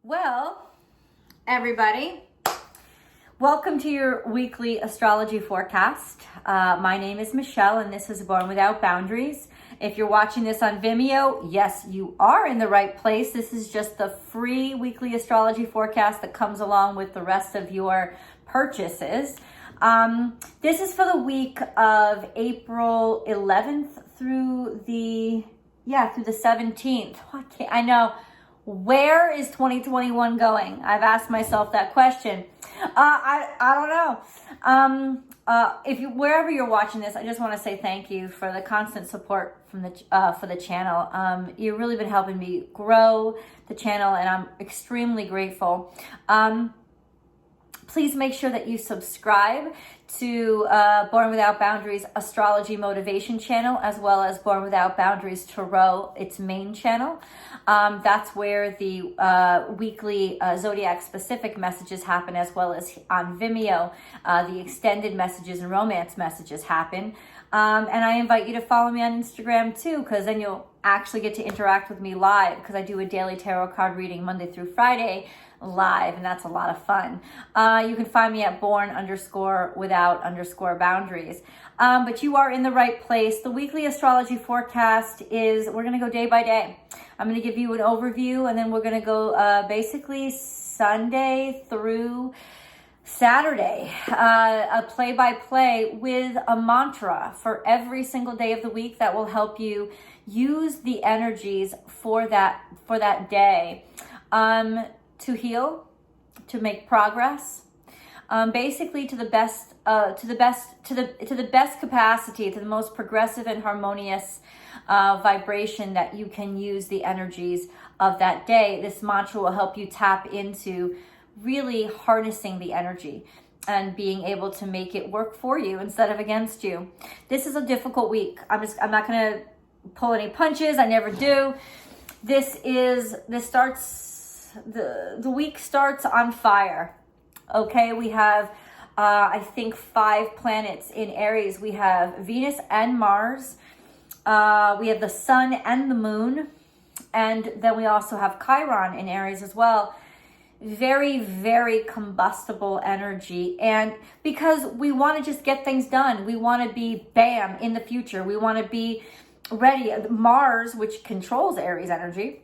Well, everybody, welcome to your weekly astrology forecast. My name is Michelle, and this is Born Without Boundaries. If you're watching this on Vimeo, yes, you are in the right place. This is just the free weekly astrology forecast that comes along with the rest of your purchases. This is for the week of April 11th through the 17th. I know. Where is 2021 going? I've asked myself that question. I don't know. Wherever you're watching this, I just want to say thank you for the constant support from for the channel. You've really been helping me grow the channel, and I'm extremely grateful. Please make sure that you subscribe to Born Without Boundaries Astrology Motivation channel, as well as Born Without Boundaries Tarot, its main channel. That's where the weekly zodiac specific messages happen, as well as on Vimeo, the extended messages and romance messages happen. And I invite you to follow me on Instagram too, because then you'll actually get to interact with me live, because I do a daily tarot card reading Monday through Friday live, and that's a lot of fun. You can find me at born_without_boundaries. But you are in the right place. The weekly astrology forecast is, we're going to go day by day. I'm going to give you an overview, and then we're going to go basically Sunday through Saturday, a play-by-play with a mantra for every single day of the week that will help you use the energies for that day to heal, to make progress, basically to the best capacity, to the most progressive and harmonious vibration that you can use the energies of that day. This mantra will help you tap into really harnessing the energy and being able to make it work for you instead of against you. This is a difficult week. I'm not going to pull any punches. I never do. The week starts on fire. Okay, we have I think 5 planets in Aries. We have Venus and Mars. We have the sun and the moon, and then we also have Chiron in Aries as well. Very, very combustible energy. And because we want to just get things done, we want to be bam in the future. We want to be ready. Mars, which controls Aries energy,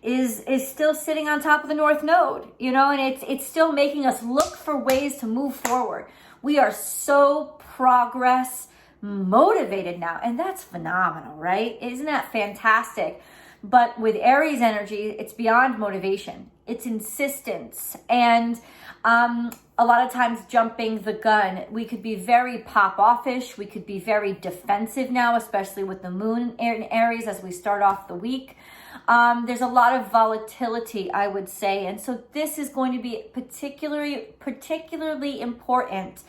is still sitting on top of the North Node, and it's still making us look for ways to move forward. We are so progress motivated now, and that's phenomenal, right? Isn't that fantastic? But with Aries energy, it's beyond motivation. It's insistence, and a lot of times jumping the gun. We could be very pop-offish. We could be very defensive now, especially with the moon in Aries as we start off the week. There's a lot of volatility, I would say. And so this is going to be particularly important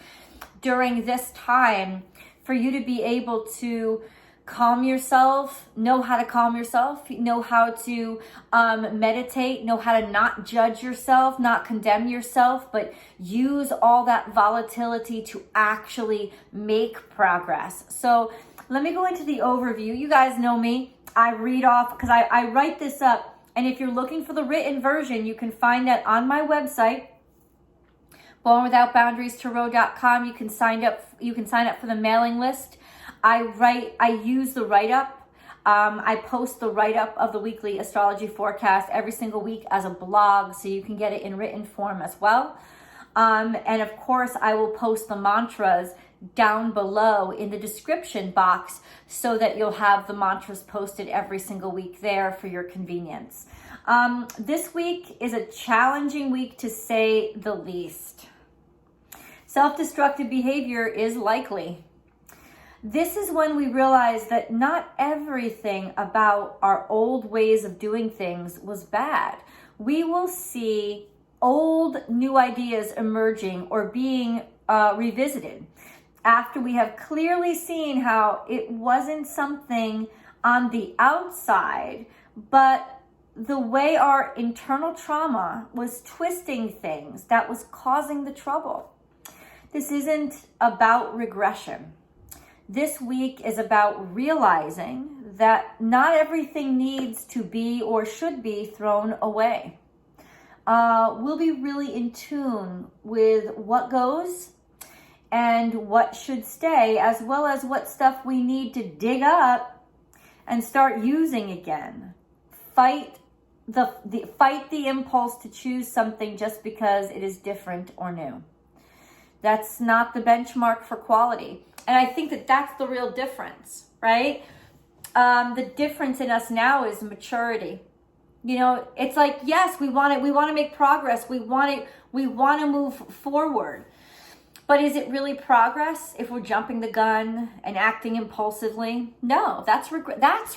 during this time for you to be able to calm yourself, know how to calm yourself, know how to meditate, know how to not judge yourself, not condemn yourself, but use all that volatility to actually make progress. So let me go into the overview. You guys know me. I read off because I write this up. And if you're looking for the written version, you can find that on my website, bornwithoutboundariestarot.com. You can sign up for the mailing list. I use the write-up. I post the write-up of the weekly astrology forecast every single week as a blog, so you can get it in written form as well. And of course, I will post the mantras down below in the description box so that you'll have the mantras posted every single week there for your convenience. This week is a challenging week, to say the least. Self-destructive behavior is likely. This is when we realize that not everything about our old ways of doing things was bad. We will see old new ideas emerging or being revisited after we have clearly seen how it wasn't something on the outside, but the way our internal trauma was twisting things that was causing the trouble. This isn't about regression. This week is about realizing that not everything needs to be or should be thrown away. We'll be really in tune with what goes and what should stay, as well as what stuff we need to dig up and start using again. Fight the impulse to choose something just because it is different or new. That's not the benchmark for quality. And I think that that's the real difference, right? The difference in us now is maturity. You know, it's like, yes, we want to make progress. We want to move forward. But is it really progress if we're jumping the gun and acting impulsively? No, that's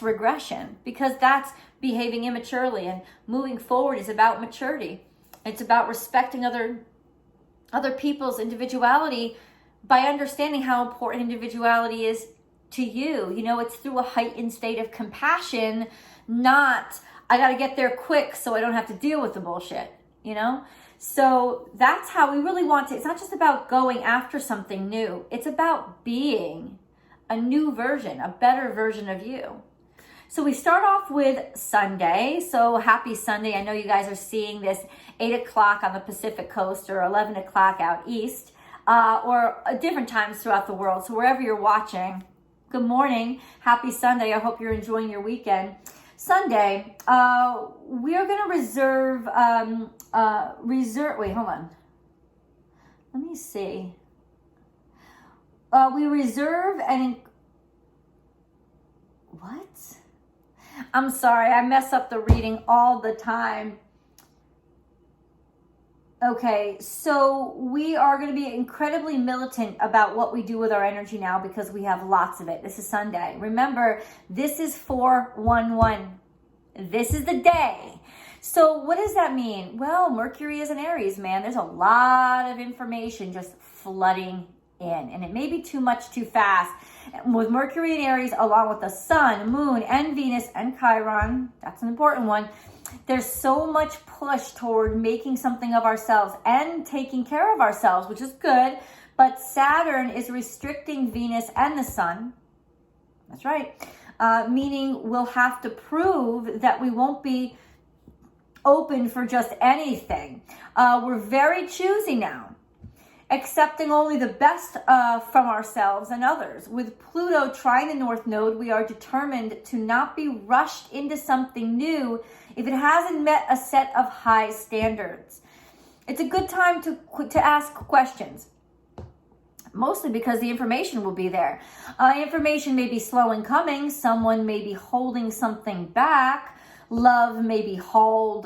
regression, because that's behaving immaturely, and moving forward is about maturity. It's about respecting other people's individuality by understanding how important individuality is to you. You know, it's through a heightened state of compassion, not I got to get there quick so I don't have to deal with the bullshit, you know? So that's how we really want to. It's not just about going after something new. It's about being a new version, a better version of you. So we start off with Sunday. So happy Sunday. I know you guys are seeing this 8 o'clock on the Pacific Coast or 11 o'clock out east, or different times throughout the world. So wherever you're watching, good morning. Happy Sunday. I hope you're enjoying your weekend. Sunday, we are going to reserve, wait, hold on. Let me see. We reserve what? I'm sorry, I mess up the reading all the time. Okay, so we are going to be incredibly militant about what we do with our energy now, because we have lots of it. This is Sunday. Remember, this is 4/11. This is the day. So what does that mean? Well, Mercury is in Aries, man. There's a lot of information just flooding in, and it may be too much too fast. With Mercury in Aries, along with the Sun, Moon, and Venus, and Chiron, that's an important one, there's so much push toward making something of ourselves and taking care of ourselves, which is good. But Saturn is restricting Venus and the Sun. That's right. Meaning we'll have to prove that we won't be open for just anything. We're very choosy now, accepting only the best from ourselves and others. With Pluto trying the North Node, we are determined to not be rushed into something new if it hasn't met a set of high standards. It's a good time to ask questions, mostly because the information will be there. Information may be slow in coming. Someone may be holding something back. Love may be halted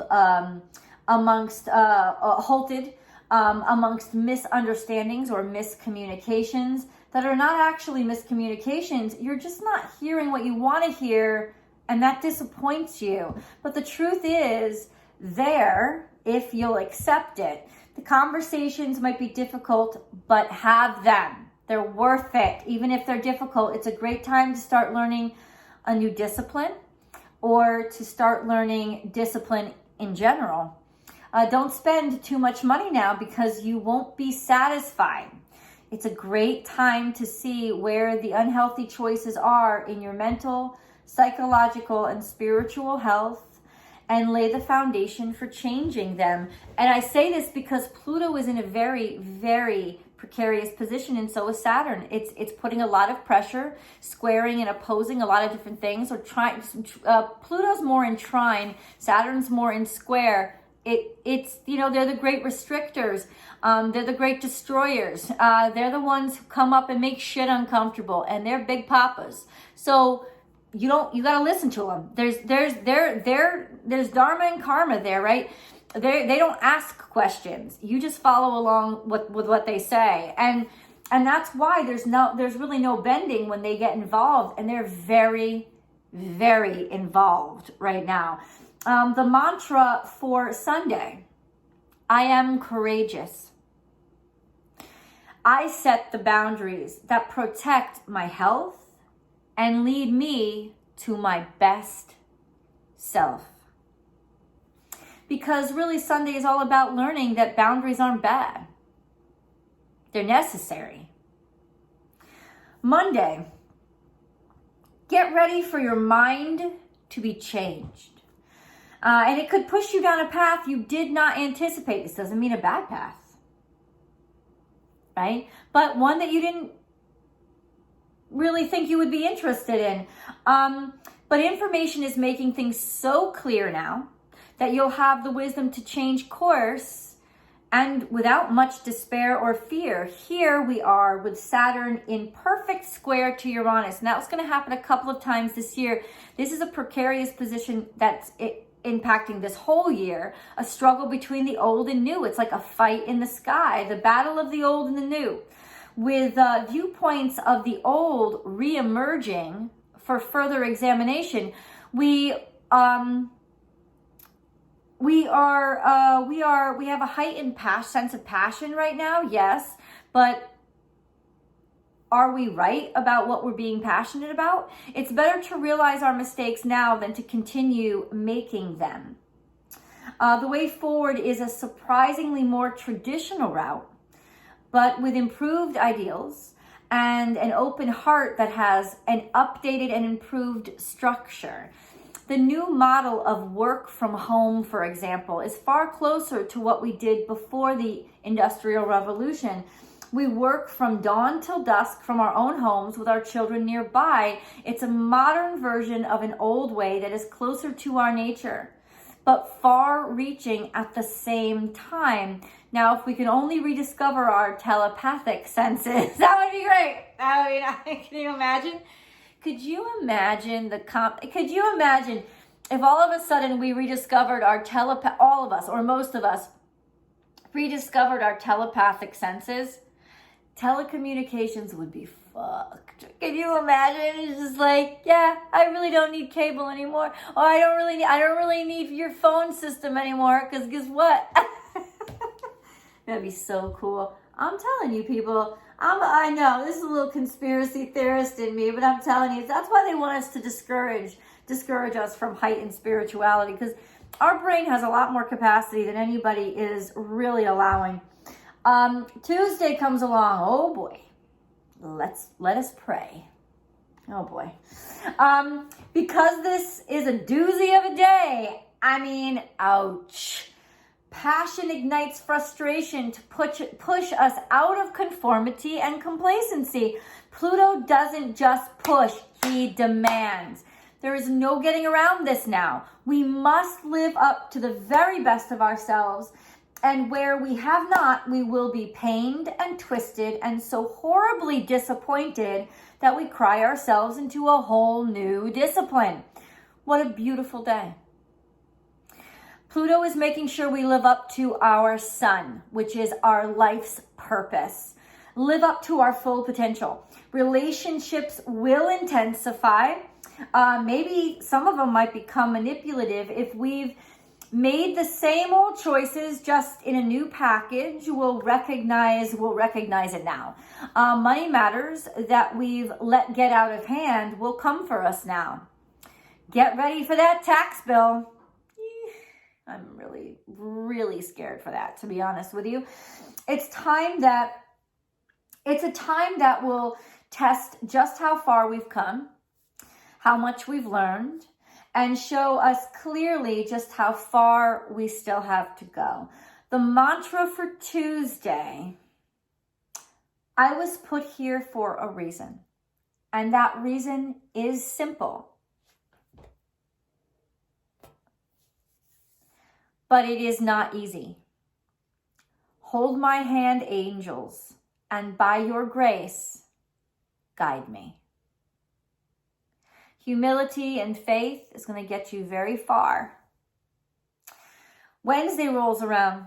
amongst misunderstandings or miscommunications that are not actually miscommunications. You're just not hearing what you want to hear, and that disappoints you. But the truth is there if you'll accept it. The conversations might be difficult, but have them. They're worth it. Even if they're difficult, it's a great time to start learning a new discipline, or to start learning discipline in general. Don't spend too much money now, because you won't be satisfied. It's a great time to see where the unhealthy choices are in your mental, psychological, and spiritual health, and lay the foundation for changing them. And I say this because Pluto is in a very, very precarious position, and so is Saturn. It's putting a lot of pressure, squaring and opposing a lot of different things. Or Pluto's more in trine, Saturn's more in square. It's they're the great restrictors. They're the great destroyers. They're the ones who come up and make shit uncomfortable, and they're big papas. So you got to listen to them. There's dharma and karma there, right? They don't ask questions. You just follow along with what they say, and that's why there's really no bending when they get involved, and they're very, very involved right now. The mantra for Sunday: I am courageous. I set the boundaries that protect my health and lead me to my best self. Because really, Sunday is all about learning that boundaries aren't bad. They're necessary. Monday, Get ready for your mind to be changed. And it could push you down a path you did not anticipate. This doesn't mean a bad path, right? But one that you didn't really think you would be interested in. But information is making things so clear now that you'll have the wisdom to change course and without much despair or fear. Here we are with Saturn in perfect square to Uranus. And that's going to happen a couple of times this year. This is a precarious position that's impacting this whole year, a struggle between the old and new. It's like a fight in the sky, the battle of the old and the new, with viewpoints of the old re-emerging for further examination. We have a heightened sense of passion right now, yes, but are we right about what we're being passionate about? It's better to realize our mistakes now than to continue making them. The way forward is a surprisingly more traditional route, but with improved ideals and an open heart that has an updated and improved structure. The new model of work from home, for example, is far closer to what we did before the Industrial Revolution. We work from dawn till dusk from our own homes with our children nearby. It's a modern version of an old way that is closer to our nature, but far-reaching at the same time. Now, if we can only rediscover our telepathic senses, that would be great. Can you imagine? Could you imagine could you imagine if all of a sudden we rediscovered our all of us, or most of us, rediscovered our telepathic senses? Telecommunications would be fucked. Can you imagine? It's just like, yeah, I really don't need cable anymore. Or I don't really need your phone system anymore, because guess what? That'd be so cool. I'm telling you, people, I know this is a little conspiracy theorist in me, but I'm telling you, that's why they want us to discourage us from heightened spirituality, because our brain has a lot more capacity than anybody is really allowing. Tuesday comes along. Oh boy, let us pray. Oh boy, because this is a doozy of a day. I mean, ouch. Passion ignites frustration to push us out of conformity and complacency. Pluto doesn't just push, he demands. There is no getting around this now. We must live up to the very best of ourselves, and where we have not, we will be pained and twisted and so horribly disappointed that we cry ourselves into a whole new discipline. What a beautiful day. Pluto is making sure we live up to our sun, which is our life's purpose. Live up to our full potential. Relationships will intensify. Maybe some of them might become manipulative. If we've made the same old choices just in a new package, we'll recognize it now. Money matters that we've let get out of hand will come for us now. Get ready for that tax bill. I'm really, really scared for that, to be honest with you. It's a time that will test just how far we've come, how much we've learned, and show us clearly just how far we still have to go. The mantra for Tuesday: I was put here for a reason, and that reason is simple. But it is not easy. Hold my hand, angels, and by your grace, guide me. Humility and faith is going to get you very far. Wednesday rolls around.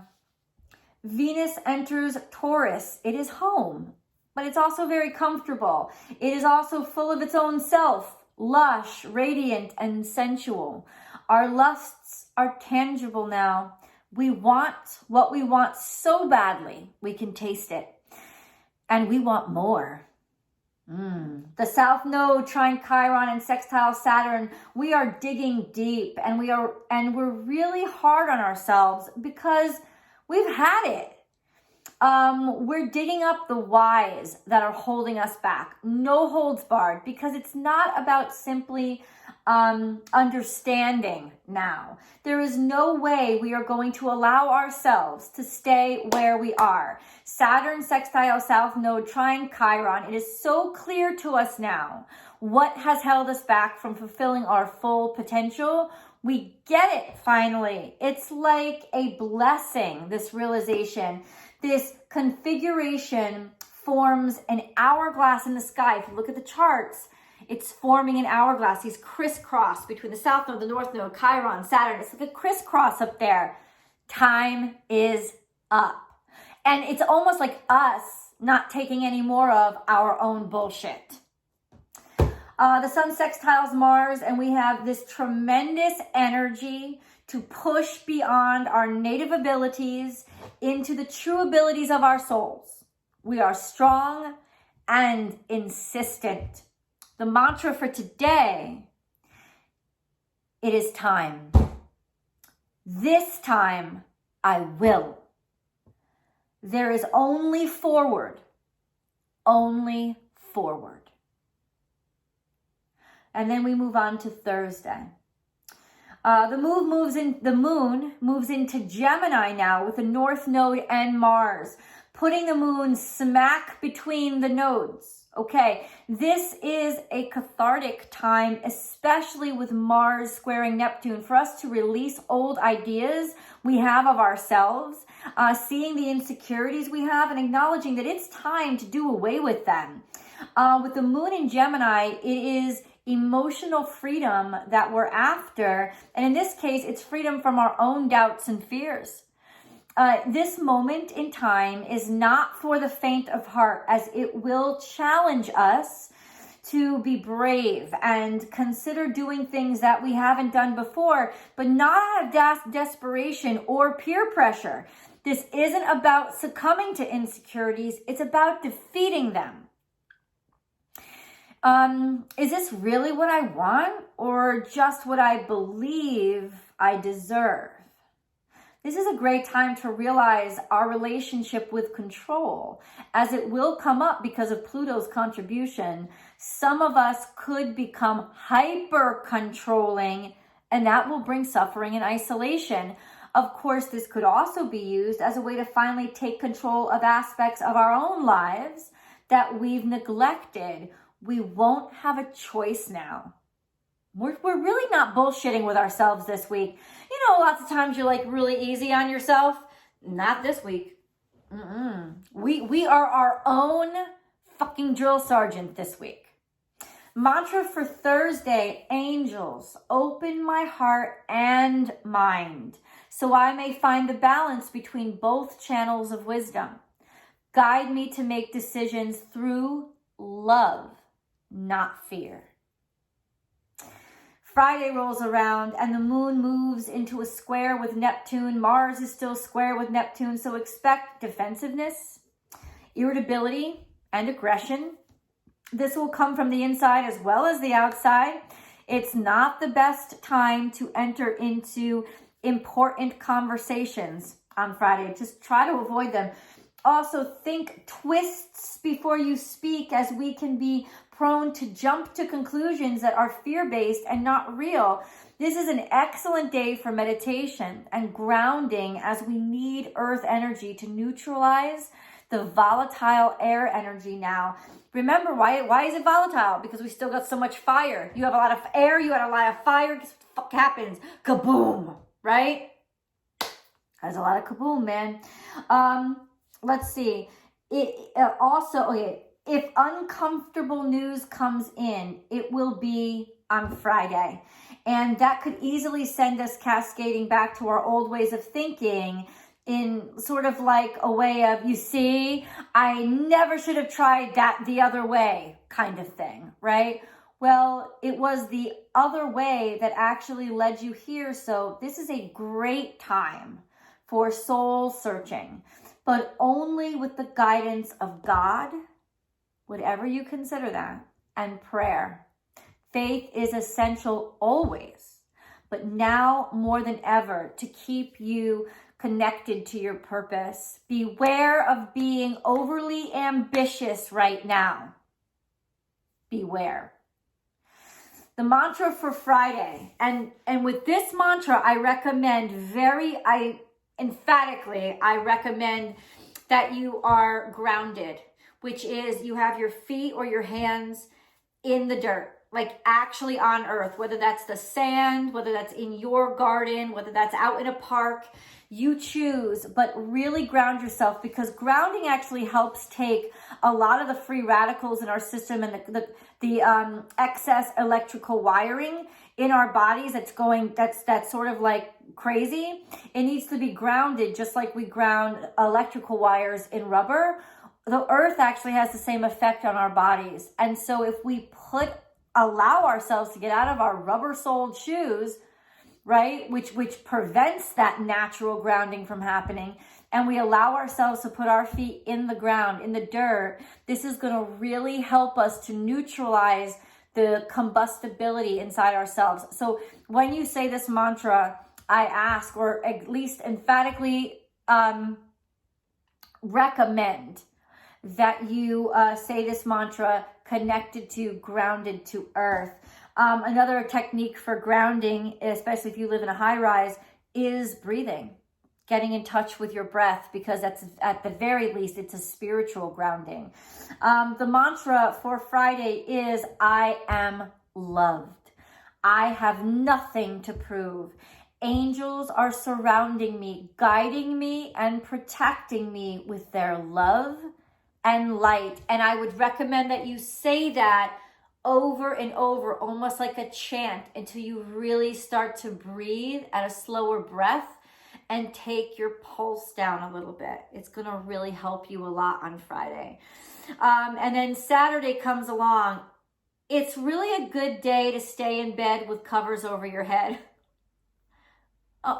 Venus enters Taurus. It is home, but it's also very comfortable. It is also full of its own self, lush, radiant, and sensual. Our lusts are tangible now. We want what we want so badly, we can taste it. And we want more. The South Node, trine Chiron, and sextile Saturn, we are digging deep, and we're really hard on ourselves because we've had it. We're digging up the whys that are holding us back. No holds barred, because it's not about simply understanding now. There is no way we are going to allow ourselves to stay where we are. Saturn sextile South Node trine Chiron. It is so clear to us now what has held us back from fulfilling our full potential. We get it finally. It's like a blessing, this realization. This configuration forms an hourglass in the sky. If you look at the charts, it's forming an hourglass. These crisscross between the South Node, the North Node, Chiron, Saturn. It's like a crisscross up there. Time is up. And it's almost like us not taking any more of our own bullshit. The Sun sextiles Mars, and we have this tremendous energy to push beyond our native abilities into the true abilities of our souls. We are strong and insistent. The mantra for today, it is time. This time I will. There is only forward, only forward. And then we move on to Thursday. The moon moves into Gemini now with the North Node and Mars, putting the moon smack between the nodes. Okay, this is a cathartic time, especially with Mars squaring Neptune, for us to release old ideas we have of ourselves, seeing the insecurities we have and acknowledging that it's time to do away with them. With the moon in Gemini, it is emotional freedom that we're after. And in this case, it's freedom from our own doubts and fears. This moment in time is not for the faint of heart, as it will challenge us to be brave and consider doing things that we haven't done before, but not out of desperation or peer pressure. This isn't about succumbing to insecurities. It's about defeating them. Is this really what I want, or just what I believe I deserve? This is a great time to realize our relationship with control, as it will come up because of Pluto's contribution. Some of us could become hyper controlling, and that will bring suffering and isolation. Of course, this could also be used as a way to finally take control of aspects of our own lives that we've neglected. We won't have a choice now. We're really not bullshitting with ourselves this week. You know, lots of times you're like really easy on yourself. Not this week. We are our own fucking drill sergeant this week. Mantra for Thursday, angels, open my heart and mind so I may find the balance between both channels of wisdom. Guide me to make decisions through love, not fear. Friday rolls around and the moon moves into a square with Neptune. Mars is still square with Neptune, so expect defensiveness, irritability, and aggression. This will come from the inside as well as the outside. It's not the best time to enter into important conversations on Friday. Just try to avoid them. Also, think twists before you speak, as we can be prone to jump to conclusions that are fear-based and not real. This is an excellent day for meditation and grounding, as we need earth energy to neutralize the volatile air energy now. Remember, why is it volatile? Because we still got so much fire. You have a lot of air, you have a lot of fire. Guess what the fuck happens? Kaboom, right? There's a lot of kaboom, man. Let's see. If uncomfortable news comes in, it will be on Friday. And that could easily send us cascading back to our old ways of thinking, in sort of like a way of, you see, I never should have tried that the other way kind of thing, right? Well, it was the other way that actually led you here. So this is a great time for soul searching, but only with the guidance of God, whatever you consider that, and prayer. Faith is essential always, but now more than ever, to keep you connected to your purpose. Beware of being overly ambitious right now. Beware. The mantra for Friday, and with this mantra, I recommend emphatically, I recommend that you are grounded, which is you have your feet or your hands in the dirt, like actually on earth, whether that's the sand, whether that's in your garden, whether that's out in a park, you choose, but really ground yourself, because grounding actually helps take a lot of the free radicals in our system and the excess electrical wiring in our bodies that's sort of like crazy. It needs to be grounded, just like we ground electrical wires in rubber. The earth actually has the same effect on our bodies. And so if we allow ourselves to get out of our rubber-soled shoes, right, which prevents that natural grounding from happening, and we allow ourselves to put our feet in the ground, in the dirt, this is going to really help us to neutralize the combustibility inside ourselves. So when you say this mantra, I ask, or at least emphatically recommend that you say this mantra connected to, grounded to earth. Another technique for grounding, especially if you live in a high rise, is breathing, getting in touch with your breath, because that's, at the very least, it's a spiritual grounding. The mantra for Friday is, I am loved. I have nothing to prove. Angels are surrounding me, guiding me and protecting me with their love and light. And I would recommend that you say that over and over, almost like a chant, until you really start to breathe at a slower breath and take your pulse down a little bit. It's going to really help you a lot on Friday. And then Saturday comes along. It's really a good day to stay in bed with covers over your head,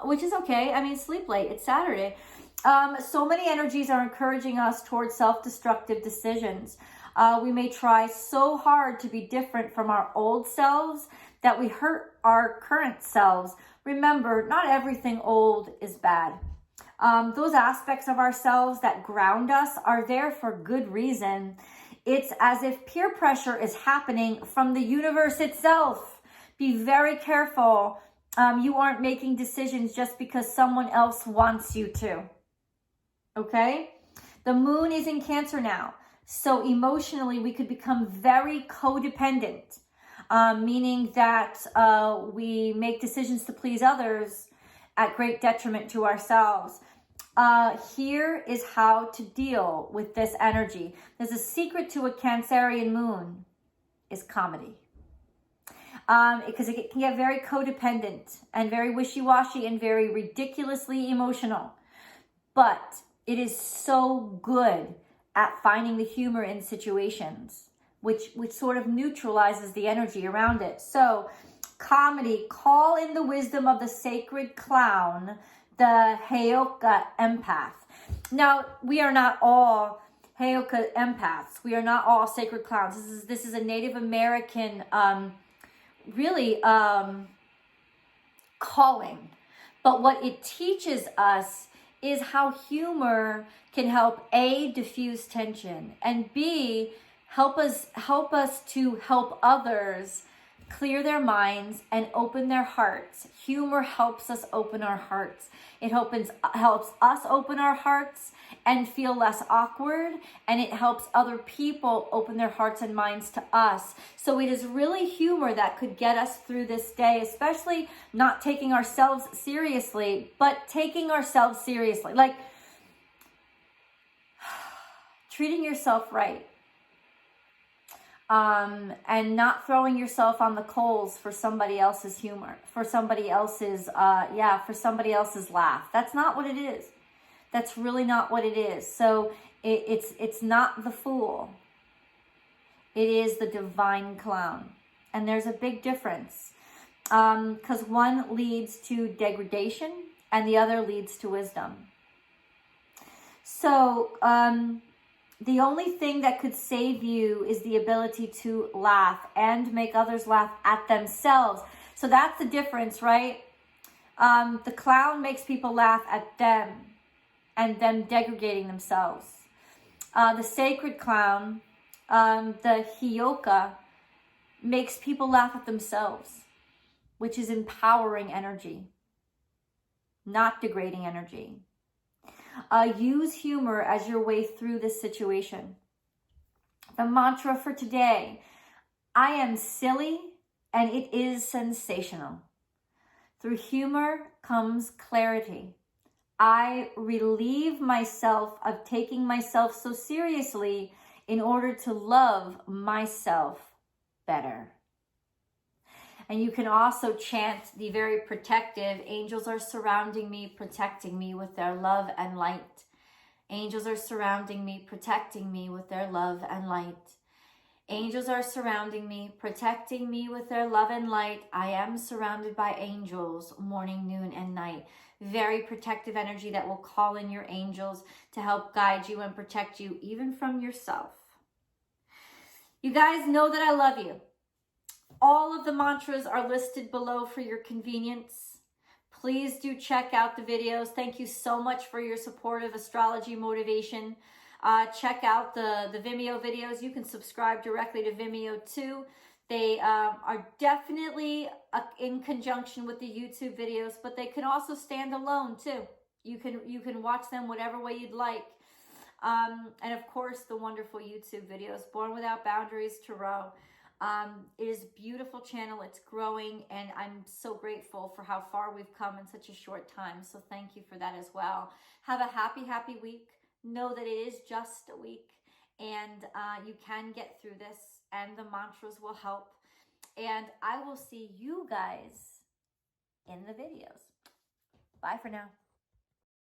which is okay. I mean, sleep late. It's Saturday. So many energies are encouraging us towards self-destructive decisions. We may try so hard to be different from our old selves that we hurt our current selves. Remember, not everything old is bad. Those aspects of ourselves that ground us are there for good reason. It's as if peer pressure is happening from the universe itself. Be very careful. You aren't making decisions just because someone else wants you to. Okay? The moon is in Cancer now. So emotionally, we could become very codependent, meaning that we make decisions to please others at great detriment to ourselves. Here is how to deal with this energy. There's a secret to a Cancerian moon, is comedy. Because it can get very codependent and very wishy-washy and very ridiculously emotional. But it is so good at finding the humor in situations, which sort of neutralizes the energy around it. So, comedy, call in the wisdom of the sacred clown, the Heyoka empath. Now, we are not all Heyoka empaths. We are not all sacred clowns. This is a Native American, calling. But what it teaches us is how humor can help A, diffuse tension, and B, help us to help others clear their minds and open their hearts. Humor helps us open our hearts. It helps us open our hearts and feel less awkward, and it helps other people open their hearts and minds to us. So it is really humor that could get us through this day, especially not taking ourselves seriously, but taking ourselves seriously. Like, treating yourself right. And not throwing yourself on the coals for somebody else's humor, for somebody else's, for somebody else's laugh. That's not what it is. That's really not what it is. So it's not the fool. It is the divine clown. And there's a big difference. Because one leads to degradation and the other leads to wisdom. So, the only thing that could save you is the ability to laugh and make others laugh at themselves. So that's the difference, right? The clown makes people laugh at them and them degrading themselves. The sacred clown, the Hioka, makes people laugh at themselves, which is empowering energy, not degrading energy. Use humor as your way through this situation. The mantra for today: I am silly and it is sensational. Through humor comes clarity. I relieve myself of taking myself so seriously in order to love myself better. And you can also chant the very protective, angels are surrounding me, protecting me with their love and light. Angels are surrounding me, protecting me with their love and light. Angels are surrounding me, protecting me with their love and light. I am surrounded by angels morning, noon, and night. Very protective energy that will call in your angels to help guide you and protect you even from yourself. You guys know that I love you. All of the mantras are listed below for your convenience. Please do check out the videos. Thank you so much for your support of Astrology Motivation. Check out the Vimeo videos. You can subscribe directly to Vimeo too. They are definitely in conjunction with the YouTube videos, but they can also stand alone too. You can watch them whatever way you'd like. And of course, the wonderful YouTube videos, Born Without Boundaries Tarot. It is a beautiful channel. It's growing, and I'm so grateful for how far we've come in such a short time. So thank you for that as well. Have a happy, happy week. Know that it is just a week, and you can get through this, and the mantras will help. And I will see you guys in the videos. Bye for now.